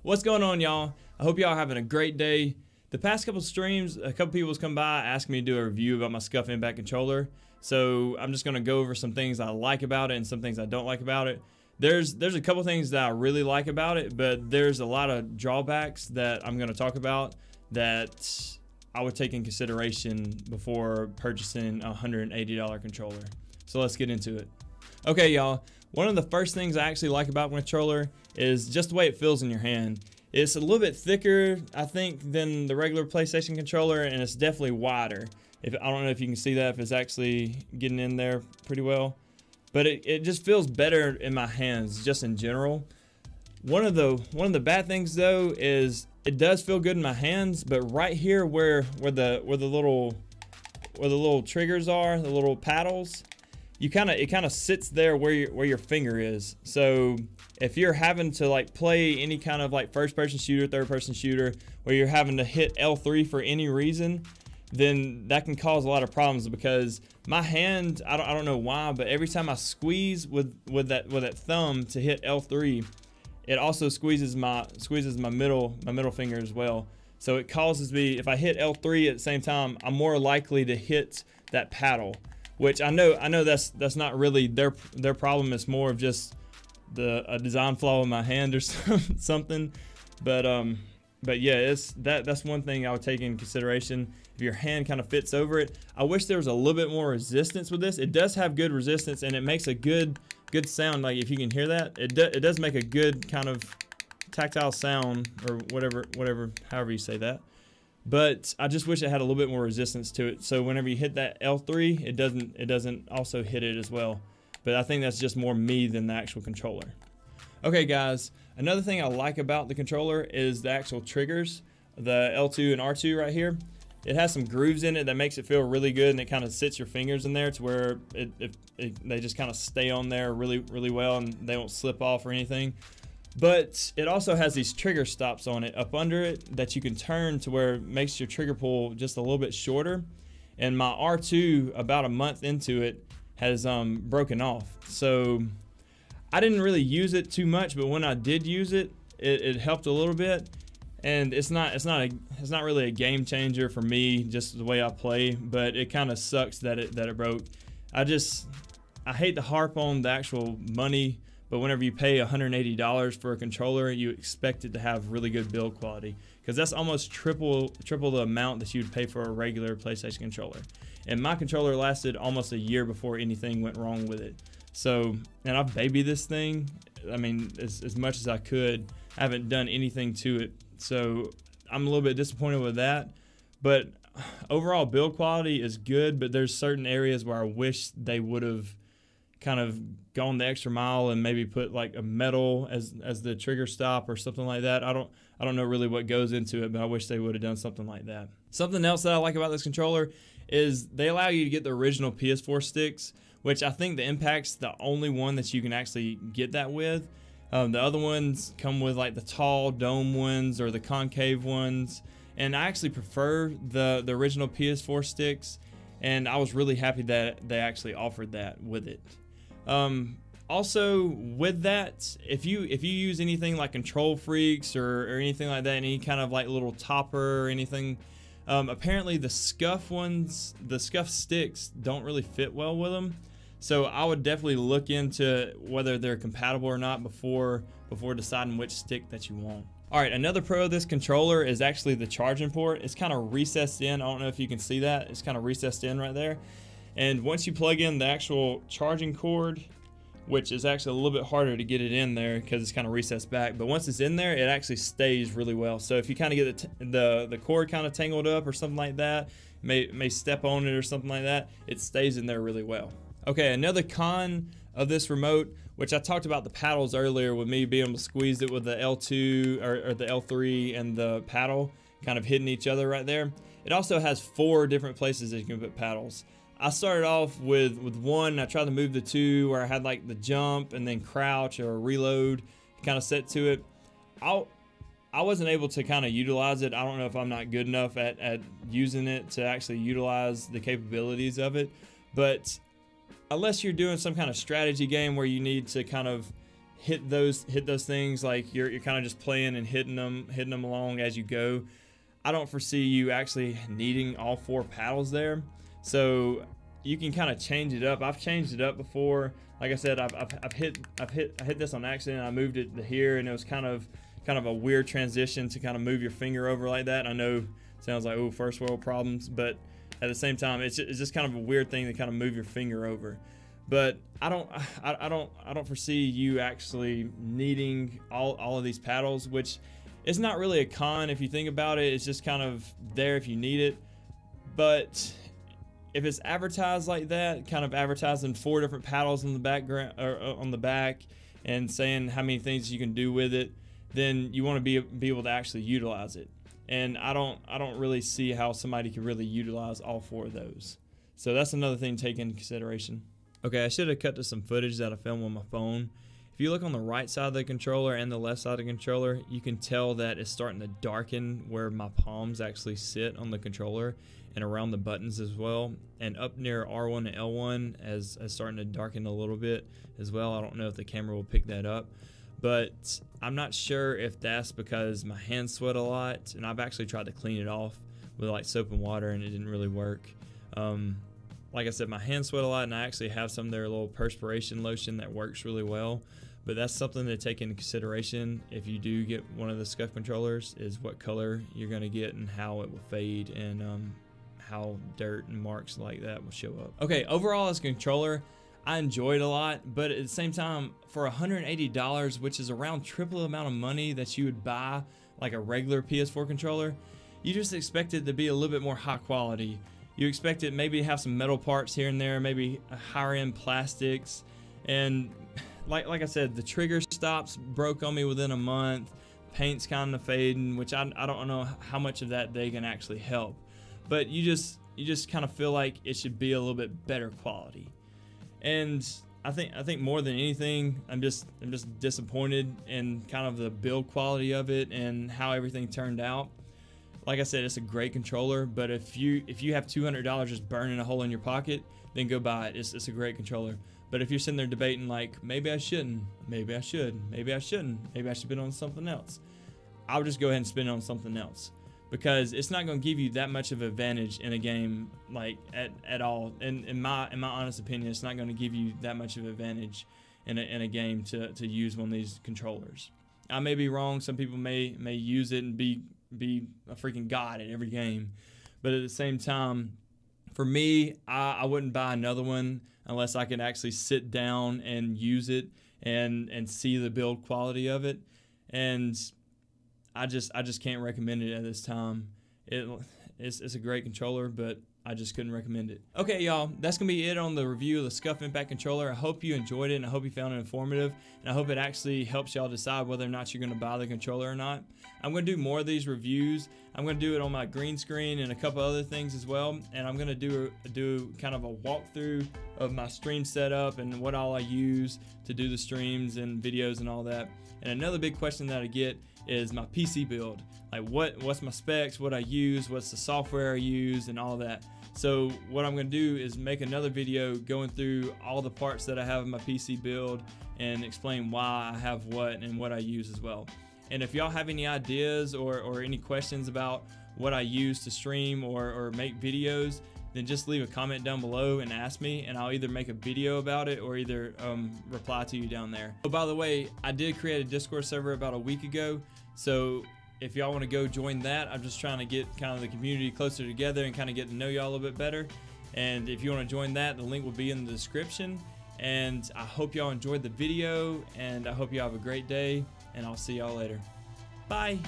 What's going on, y'all? I hope y'all are having a great day. The past couple streams, a couple people has come by asking me to do a review about my Scuf Impact controller. So I'm just going to go over some things I like about it and some things I don't like about it. There's a couple things that I really like about it, but there's a lot of drawbacks that I'm going to talk about that I would take in consideration before purchasing a $180 controller. So let's get into it. Okay, y'all. One of the first things I actually like about my controller is just the way it feels in your hand. It's a little bit thicker, I think, than the regular PlayStation controller, and it's definitely wider. I don't know if you can see that, if it's actually getting in there pretty well. But it just feels better in my hands, just in general. One of the bad things though is it does feel good in my hands, but right here where the little triggers are, the little paddles, it kind of sits there where your finger is. So if you're having to like play any kind of like first person shooter, third person shooter, where you're having to hit L3 for any reason, then that can cause a lot of problems, because my hand, I don't know why, but every time I squeeze with that thumb to hit L3, it also squeezes my middle finger as well. So it causes me, if I hit L3 at the same time, I'm more likely to hit that paddle. Which I know that's not really their problem. It's more of just a design flaw in my hand or something. But yeah, that's one thing I would take in consideration. If your hand kind of fits over it, I wish there was a little bit more resistance with this. It does have good resistance, and it makes a good sound. Like if you can hear that, it does make a good kind of tactile sound, or whatever, however you say that. But I just wish it had a little bit more resistance to it, so whenever you hit that L3, it doesn't also hit it as well. But I think that's just more me than the actual controller. Okay, guys, another thing I like about the controller is the actual triggers, the L2 and R2 right here. It has some grooves in it that makes it feel really good, and it kind of sits your fingers in there to where they just kind of stay on there really well, and they won't slip off or anything. But it also has these trigger stops on it up under it that you can turn to where it makes your trigger pull just a little bit shorter. And my R2, about a month into it, has broken off. So I didn't really use it too much, but when I did use it, it helped a little bit. And it's not really a game changer for me, just the way I play, but it kind of sucks that it broke. I hate to harp on the actual money, but whenever you pay $180 for a controller, you expect it to have really good build quality, because that's almost triple the amount that you'd pay for a regular PlayStation controller. And my controller lasted almost a year before anything went wrong with it. So, and I've babied this thing, I mean, as much as I could. I haven't done anything to it. So I'm a little bit disappointed with that. But overall build quality is good, but there's certain areas where I wish they would have kind of gone the extra mile and maybe put like a metal as the trigger stop or something like that. I don't know really what goes into it, but I wish they would have done something like that. Something else that I like about this controller is they allow you to get the original PS4 sticks, which I think the Impact's the only one that you can actually get that with. The other ones come with like the tall dome ones or the concave ones, and I actually prefer the original PS4 sticks, and I was really happy that they actually offered that with it. Also with that, if you use anything like Control Freaks or anything like that, any kind of like little topper or anything, apparently the Scuf ones, the Scuf sticks don't really fit well with them. So I would definitely look into whether they're compatible or not before deciding which stick that you want. Alright, another pro of this controller is actually the charging port. It's kind of recessed in. I don't know if you can see that. It's kind of recessed in right there. And once you plug in the actual charging cord, which is actually a little bit harder to get it in there because it's kind of recessed back, but once it's in there, it actually stays really well. So if you kind of get the cord kind of tangled up or something like that, may step on it or something like that, it stays in there really well. Okay, another con of this remote, which I talked about the paddles earlier with me being able to squeeze it with the L2 or the L3 and the paddle kind of hitting each other right there. It also has 4 different places that you can put paddles. I started off with one. I tried to move the 2 where I had like the jump and then crouch or reload kind of set to it. I wasn't able to kind of utilize it. I don't know if I'm not good enough at using it to actually utilize the capabilities of it. But unless you're doing some kind of strategy game where you need to kind of hit those things like you're kind of just playing and hitting them along as you go. I don't foresee you actually needing all 4 paddles there, so you can kind of change it up. I've changed it up before. Like I said, I hit this on accident. I moved it to here, and it was kind of a weird transition to kind of move your finger over like that. I know it sounds like, oh, first world problems, but at the same time, it's just kind of a weird thing to kind of move your finger over. But I don't foresee you actually needing all of these paddles, which is not really a con if you think about it. It's just kind of there if you need it. But if it's advertised like that, kind of advertising 4 different paddles on the background or on the back, and saying how many things you can do with it, then you want to be able to actually utilize it. And I don't really see how somebody could really utilize all 4 of those. So that's another thing to take into consideration. Okay, I should have cut to some footage that I filmed on my phone. If you look on the right side of the controller and the left side of the controller, you can tell that it's starting to darken where my palms actually sit on the controller and around the buttons as well. And up near R1 and L1 as starting to darken a little bit as well. I don't know if the camera will pick that up, but I'm not sure if that's because my hands sweat a lot, and I've actually tried to clean it off with like soap and water and it didn't really work. Like I said, my hands sweat a lot, and I actually have some of their little perspiration lotion that works really well. But that's something to take into consideration if you do get one of the Scuf controllers, is what color you're going to get and how it will fade, and how dirt and marks like that will show up. Okay, overall as a controller, I enjoyed a lot, but at the same time, for $180, which is around triple the amount of money that you would buy like a regular PS4 controller, you just expect it to be a little bit more high quality. You expect it maybe to have some metal parts here and there, maybe higher end plastics, and like I said, the trigger stops broke on me within a month. Paint's kind of fading, which I don't know how much of that they can actually help, but you just kind of feel like it should be a little bit better quality. And I think more than anything, I'm just disappointed in kind of the build quality of it and how everything turned out. Like I said, it's a great controller, but if you have $200 just burning a hole in your pocket, then go buy it. It's a great controller. But if you're sitting there debating like, maybe I shouldn't, maybe I should, maybe I shouldn't, maybe I should spend on something else, I would just go ahead and spend it on something else, because it's not going to give you that much of an advantage in a game like at all. In my honest opinion, it's not going to give you that much of an advantage in a game to use one of these controllers. I may be wrong. Some people may use it and be a freaking god at every game, but at the same time, for me, I wouldn't buy another one unless I can actually sit down and use it and see the build quality of it. And I just can't recommend it at this time. It's a great controller, but I just couldn't recommend it. Okay, y'all, that's gonna be it on the review of the Scuf Impact controller. I hope you enjoyed it, and I hope you found it informative, and I hope it actually helps y'all decide whether or not you're gonna buy the controller or not. I'm gonna do more of these reviews. I'm gonna do it on my green screen and a couple other things as well, and I'm gonna do kind of a walkthrough of my stream setup and what all I use to do the streams and videos and all that. And another big question that I get is my PC build. Like what's my specs, what I use, what's the software I use, and all that. So what I'm going to do is make another video going through all the parts that I have in my PC build and explain why I have what and what I use as well. And if y'all have any ideas or any questions about what I use to stream or make videos, then just leave a comment down below and ask me, and I'll either make a video about it or either reply to you down there. Oh, by the way, I did create a Discord server about a week ago, so if y'all want to go join that, I'm just trying to get kind of the community closer together and kind of get to know y'all a little bit better. And if you want to join that, the link will be in the description. And I hope y'all enjoyed the video, and I hope y'all have a great day, and I'll see y'all later. Bye.